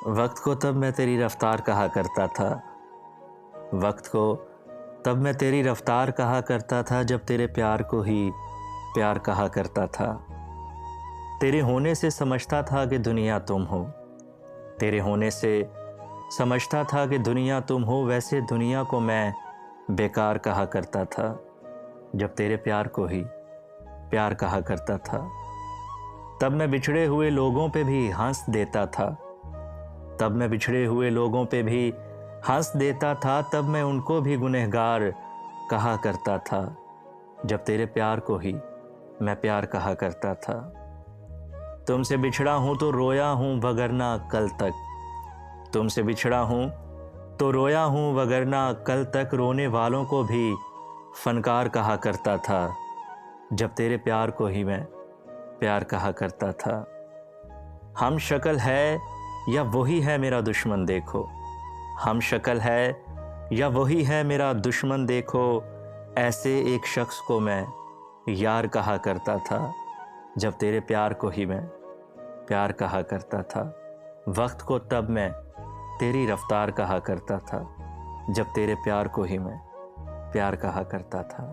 वक्त को तब मैं तेरी रफ्तार कहा करता था। वक्त को तब मैं तेरी रफ्तार कहा करता था, जब तेरे प्यार को ही प्यार कहा करता था। तेरे होने से समझता था कि दुनिया तुम हो। तेरे होने से समझता था कि दुनिया तुम हो। वैसे दुनिया को मैं बेकार कहा करता था, जब तेरे प्यार को ही प्यार कहा करता था। तब मैं बिछड़े हुए लोगों पे भी हंस देता था। तब मैं बिछड़े हुए लोगों पे भी हंस देता था। तब मैं उनको भी गुनहगार कहा करता था, जब तेरे प्यार को ही मैं प्यार कहा करता था। तुमसे बिछड़ा हूँ तो रोया हूँ वगरना कल तक। तुमसे बिछड़ा हूँ तो रोया हूँ वगरना कल तक। रोने वालों को भी फनकार कहा करता था, जब तेरे प्यार को ही मैं प्यार कहा करता था। हम शक्ल है या वही है मेरा दुश्मन देखो। हम शक्ल है या वही है मेरा दुश्मन देखो। ऐसे एक शख्स को मैं यार कहा करता था, जब तेरे प्यार को ही मैं प्यार कहा करता था। वक्त को तब मैं तेरी रफ्तार कहा करता था, जब तेरे प्यार को ही मैं प्यार कहा करता था।